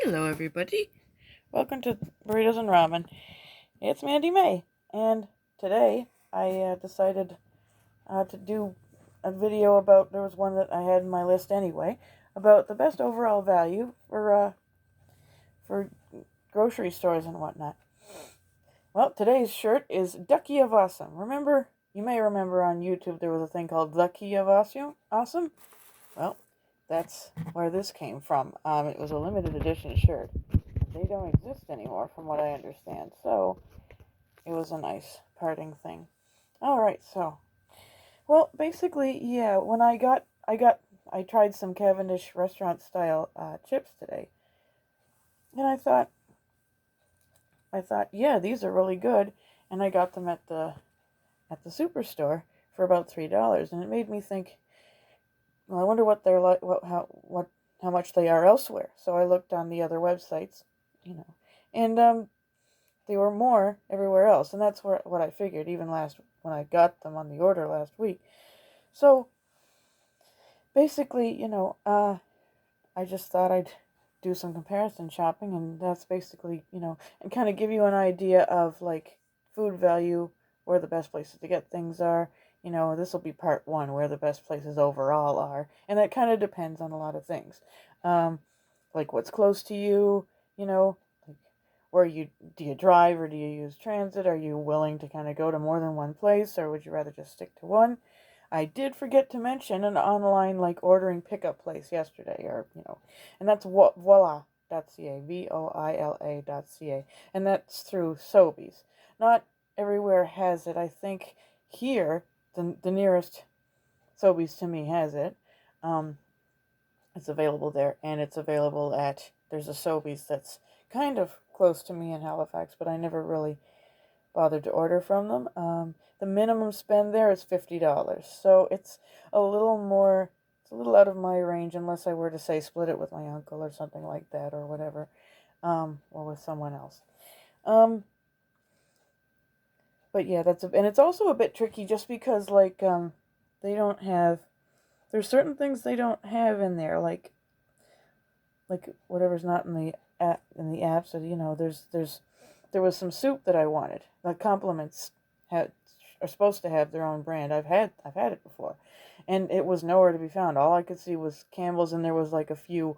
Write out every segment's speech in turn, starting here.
Hello, everybody. Welcome to Burritos and Ramen. It's Mandy May, and today I decided to do a video about. There was one that I had in my list anyway about the best overall value for grocery stores and whatnot. Well, today's shirt is Ducky of Awesome. You may remember on YouTube there was a thing called Ducky of Awesome. Well, that's where this came from. It was a limited edition shirt. They don't exist anymore from what I understand. So it was a nice parting thing. Alright, well, basically, yeah, when I tried some Cavendish Restaurant Style chips today. And I thought, yeah, these are really good. And I got them at the superstore for about $3. And it made me think, well, I wonder what they're like, how much they are elsewhere. So I looked on the other websites, and they were more everywhere else, and that's what I figured even when I got them on the order last week. So basically, I just thought I'd do some comparison shopping, and that's basically, and kind of give you an idea of like food value, where the best places to get things are. This will be part one, where the best places overall are, and that kind of depends on a lot of things, like what's close to you, like do you drive or do you use transit? Are you willing to kind of go to more than one place, or would you rather just stick to one? I did forget to mention an online like ordering pickup place yesterday, and that's voila.ca, voila.ca, and that's through Sobeys. Not everywhere has it. I think here the nearest Sobeys to me has it. It's available there, and it's available there's a Sobeys that's kind of close to me in Halifax, but I never really bothered to order from them. The minimum spend there is $50, so it's a little out of my range, unless I were to say split it with my uncle or something like that, or whatever, or with someone else. But yeah, and it's also a bit tricky just because they don't have. There's certain things they don't have in there, like whatever's not in the app. So there was some soup that I wanted. The compliments are supposed to have their own brand. I've had it before, and it was nowhere to be found. All I could see was Campbell's, and there was like a few,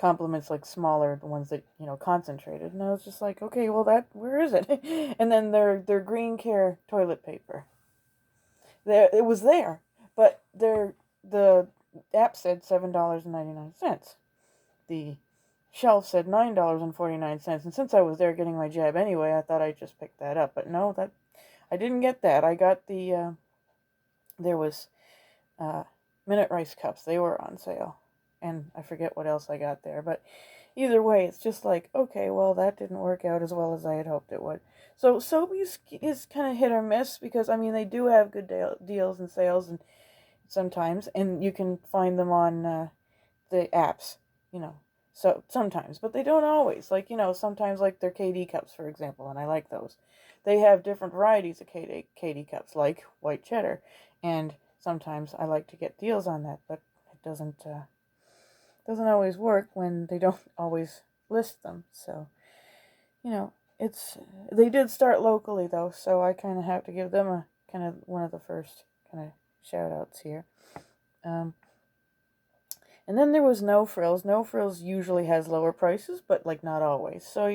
compliments, like smaller, the ones that concentrated. And I was just like, okay, well, where is it? And then their green care toilet paper. It was there, but the app said $7.99. The shelf said $9.49, and since I was there getting my jab anyway, I thought I'd just pick that up. But no, that I didn't get that. I got there was minute rice cups. They were on sale, and I forget what else I got there. But either way, it's just like, okay, well, that didn't work out as well as I had hoped it would. So Sobeys is kind of hit or miss, because I mean they do have good deals and sales, and sometimes, and you can find them on the apps, So sometimes, but they don't always. Like, sometimes, like their KD cups, for example, and I like those. They have different varieties of KD cups, like white cheddar, and sometimes I like to get deals on that, but it doesn't always work when they don't always list them. So, they did start locally though, so I kind of have to give them a kind of one of the first kind of shout outs here. And then there was No Frills. No Frills usually has lower prices, but like not always. So,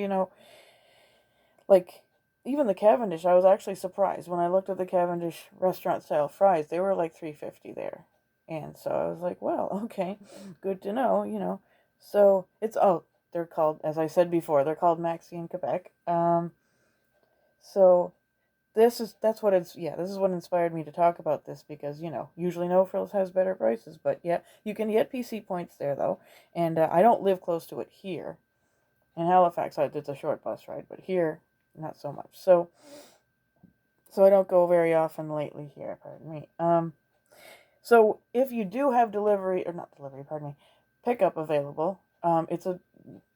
like even the Cavendish, I was actually surprised when I looked at the Cavendish Restaurant Style fries. They were like $3.50 there. And so I was like, well, okay, good to know. So they're called, as I said before, they're called Maxi in Quebec. So this is what inspired me to talk about this, because usually No Frills has better prices, but yeah, you can get PC points there though, and I don't live close to it here in Halifax. It's a short bus ride, but here not so much. So I don't go very often lately here. Pardon me. So if you do have pickup available, it's a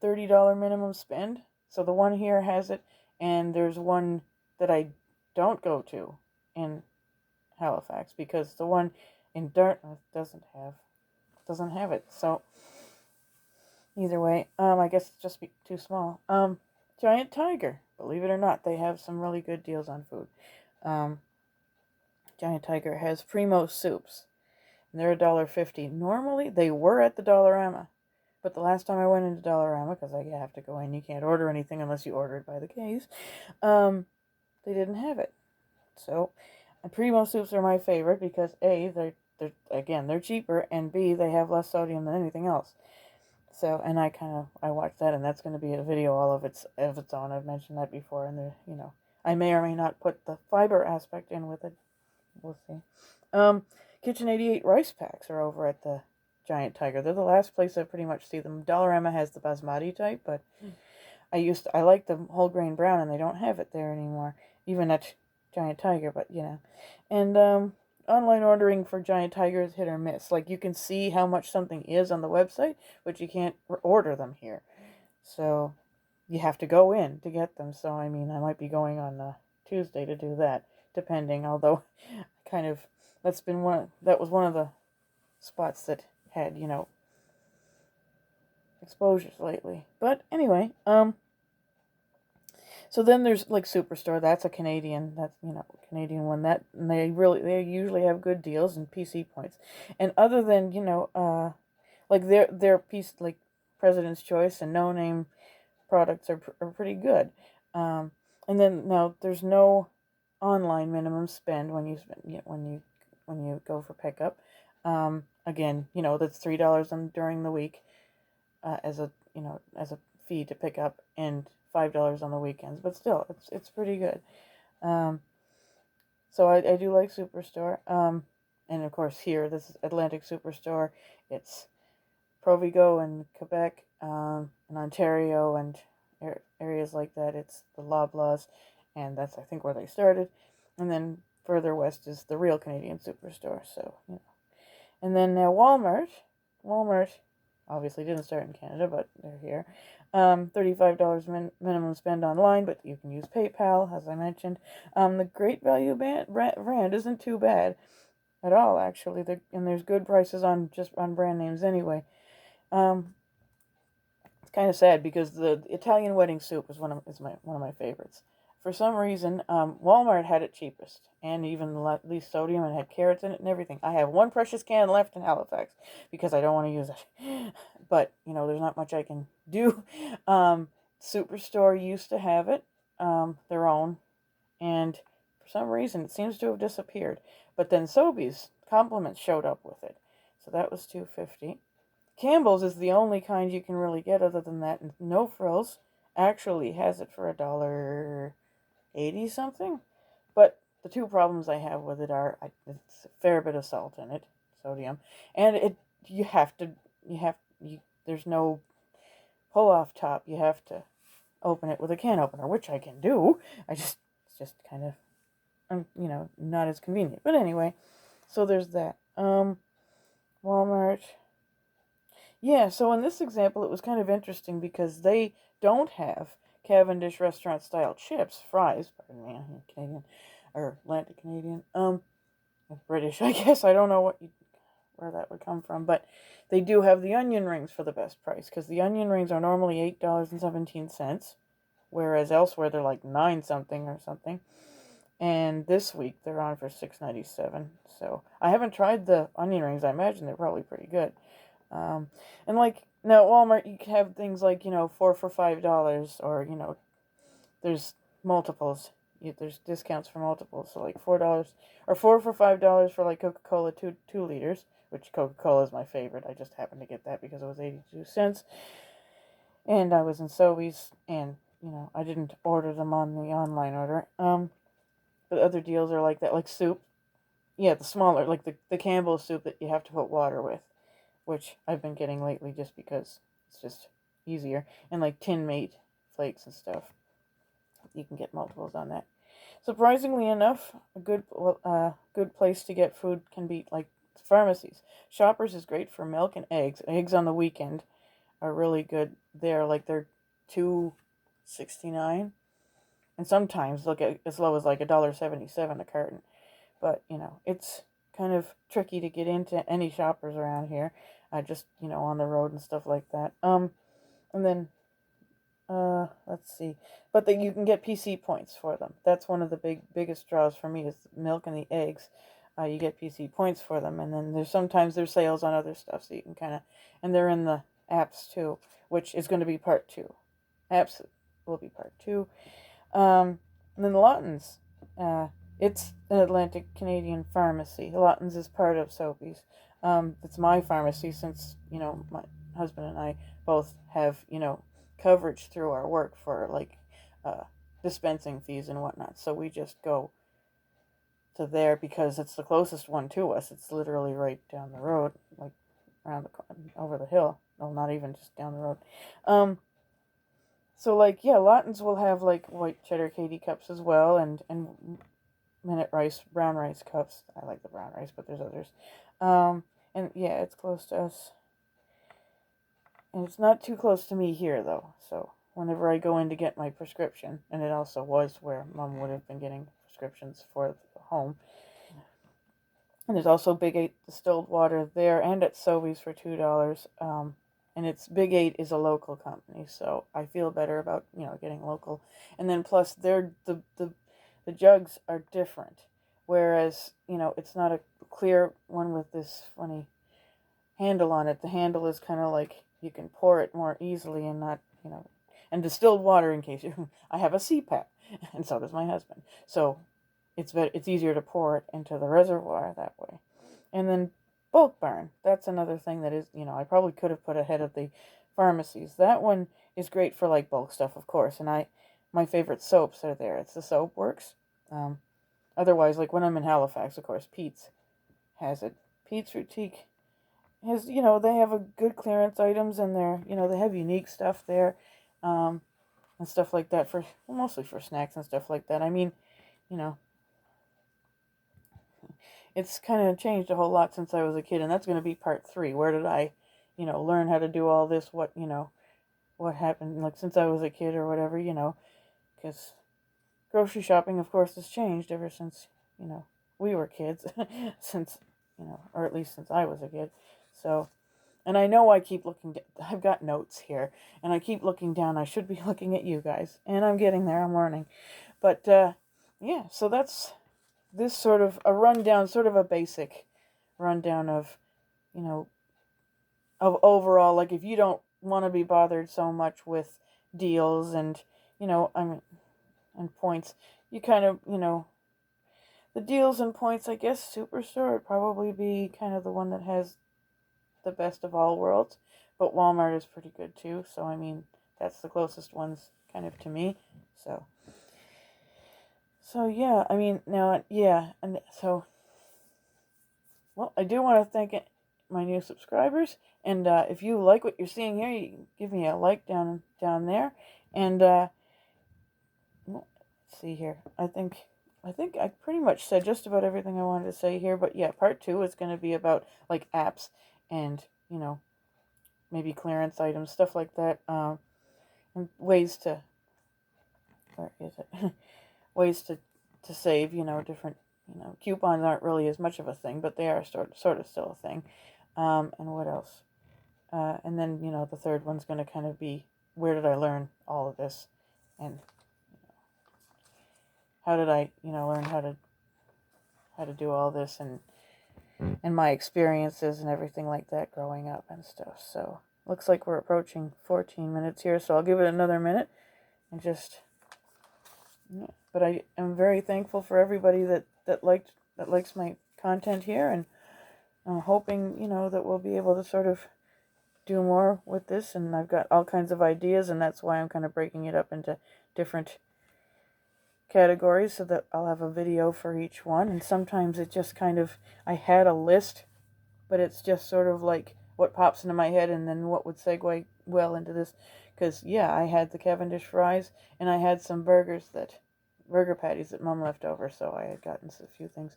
$30 minimum spend. So the one here has it, and there's one that I don't go to in Halifax, because the one in Dartmouth doesn't have it. Either way, I guess it's just too small. Giant Tiger, believe it or not, they have some really good deals on food. Um, Giant Tiger has Primo soups, and they're $1.50. Normally, they were at the Dollarama, but the last time I went into Dollarama, because I have to go in, you can't order anything unless you order it by the case. They didn't have it. So, Primo soups are my favorite because A, they're cheaper, and B, they have less sodium than anything else. So, and I watched that, and that's going to be a video all of its own. I've mentioned that before, and I may or may not put the fiber aspect in with it. We'll see. Kitchen 88 rice packs are over at the Giant Tiger. They're the last place I pretty much see them. Dollarama has the basmati type, but I like the whole grain brown, and they don't have it there anymore, even at Giant Tiger. But and online ordering for Giant Tiger is hit or miss. Like, you can see how much something is on the website, but you can't order them here. So you have to go in to get them. So I mean, I might be going on Tuesday to do that, depending. Although, kind of, that was one of the spots that had exposures lately. But anyway, so then there's like Superstore. That's a Canadian. That's Canadian one. And they usually have good deals and PC points. And other than like their piece, like President's Choice and No Name products are pretty good. And then now there's no online minimum spend when you go for pickup. Again, that's $3 during the week, as a fee to pick up, and $5 on the weekends. But still, it's pretty good. So I do like Superstore. And of course here, this is Atlantic Superstore. It's Provigo in Quebec, in Ontario, and areas like that. It's the Loblaws, and that's, I think, where they started. And then further west is the real Canadian Superstore. So and then Walmart obviously didn't start in Canada, but they're here. $35 minimum spend online, but you can use PayPal, as I mentioned. The Great Value brand isn't too bad at all, actually. And there's good prices on brand names anyway. It's kind of sad because the Italian wedding soup is one of my favorites. For some reason, Walmart had it cheapest, and even the least sodium, and had carrots in it and everything. I have one precious can left in Halifax because I don't want to use it. But there's not much I can do. Superstore used to have it, their own, and for some reason it seems to have disappeared. But then Sobeys Compliments showed up with it, so that was $2.50. Campbell's is the only kind you can really get other than that. And No Frills actually has it for $1.80 something. But the two problems I have with it are it's a fair bit of salt in it, sodium, and there's no pull off top. You have to open it with a can opener, which I can do. It's just kind of not as convenient. But anyway, so there's that. Walmart. Yeah, so in this example, it was kind of interesting because they don't have Cavendish Restaurant Style chips, fries, pardon me, I'm Canadian, or Atlantic Canadian, British, I guess. I don't know where that would come from, but they do have the onion rings for the best price, because the onion rings are normally $8.17, whereas elsewhere they're like 9 something or something. And this week they're on for $6.97. So I haven't tried the onion rings. I imagine they're probably pretty good. And like now at Walmart, you can have things like 4 for $5, or there's multiples. There's discounts for multiples, so like $4 or 4 for $5 for like Coca-Cola 2 liters, which Coca-Cola is my favorite. I just happened to get that because it was 82 cents, and I was in Sobeys, and I didn't order them on the online order. But other deals are like that, like soup. Yeah, the smaller, like the Campbell's soup that you have to put water with, which I've been getting lately just because it's just easier. And like tin mate flakes and stuff. You can get multiples on that. Surprisingly enough, a good place to get food can be like pharmacies. Shoppers is great for milk and eggs. Eggs on the weekend are really good there. Like they're $2.69, and sometimes they'll get as low as like $1.77 a carton. But it's kind of tricky to get into any Shoppers around here. just, on the road and stuff like that. And then, let's see. But that you can get PC points for them. That's one of the biggest draws for me is the milk and the eggs. You get PC points for them. And then sometimes there's sales on other stuff, so you can kind of, and they're in the apps too, which is going to be part 2. Apps will be part 2. And then Lawton's. It's an Atlantic Canadian pharmacy. Lawton's is part of Soapy's. It's my pharmacy since, my husband and I both have, coverage through our work for like dispensing fees and whatnot. So we just go to there because it's the closest one to us. It's literally right down the road, like around over the hill. No, not even just down the road. So like, yeah, Lawton's will have like white cheddar Katie cups as well, and minute rice, brown rice cups. I like the brown rice, but there's others. And yeah, it's close to us. And it's not too close to me here, though. So whenever I go in to get my prescription, and it also was where Mom would have been getting prescriptions for the home. And there's also Big 8 distilled water there, and at Sobeys for $2. And it's Big 8 is a local company, so I feel better about, getting local. And then plus, the jugs are different. Whereas, it's not a clear one with this funny handle on it. The handle is kind of like you can pour it more easily and not, and distilled water in case I have a CPAP, and so does my husband. So it's easier to pour it into the reservoir that way. And then Bulk Barn, that's another thing that is, I probably could have put ahead of the pharmacies. That one is great for like bulk stuff, of course, and my favorite soaps are there. It's the Soap Works. Otherwise, like when I'm in Halifax, of course, Pete's has it. Pete's Boutique has, they have a good clearance items, and they have unique stuff there, and stuff like that mostly for snacks and stuff like that. I mean, it's kind of changed a whole lot since I was a kid, and that's going to be part 3. Where did I, learn how to do all this? What happened, like, since I was a kid or whatever, because grocery shopping, of course, has changed ever since, we were kids, since, or at least since I was a kid. So, and I know I keep looking, I've got notes here, and I keep looking down. I should be looking at you guys, and I'm getting there, I'm learning. But, yeah, so that's this sort of a rundown, sort of a basic rundown of, of overall, like, if you don't want to be bothered so much with deals and, and points, you kind of, the deals and points, I guess Superstore would probably be kind of the one that has the best of all worlds, but Walmart is pretty good too, so I mean, that's the closest ones kind of to me, so yeah, I mean, now, yeah, and so, well, I do want to thank my new subscribers, and if you like what you're seeing here, you can give me a like down there, and let's see here, I think I pretty much said just about everything I wanted to say here, but yeah, part 2 is going to be about, like, apps and, maybe clearance items, stuff like that, and ways to, where is it, ways to save, different, coupons aren't really as much of a thing, but they are sort of still a thing, and what else, and then, the third one's going to kind of be, where did I learn all of this, and how did I, learn how to do all this, and my experiences and everything like that growing up and stuff. So looks like we're approaching 14 minutes here, so I'll give it another minute and just, yeah. But I am very thankful for everybody that likes my content here, and I'm hoping, that we'll be able to sort of do more with this, and I've got all kinds of ideas, and that's why I'm kind of breaking it up into different categories so that I'll have a video for each one. And sometimes it just kind of, I had a list, but it's just sort of like what pops into my head and then what would segue well into this, because yeah, I had the Cavendish fries, and I had some burger patties that Mom left over, so I had gotten a few things.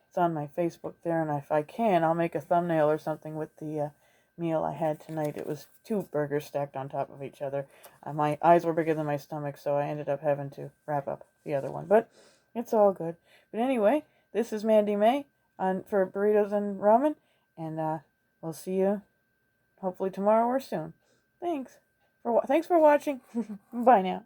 It's on my Facebook there, and if I can, I'll make a thumbnail or something with the meal I had tonight. It was 2 burgers stacked on top of each other. My eyes were bigger than my stomach, so I ended up having to wrap up the other one, but it's all good. But anyway, this is Mandy May for Burritos and Ramen, and we'll see you hopefully tomorrow or soon. Thanks for watching. Bye now.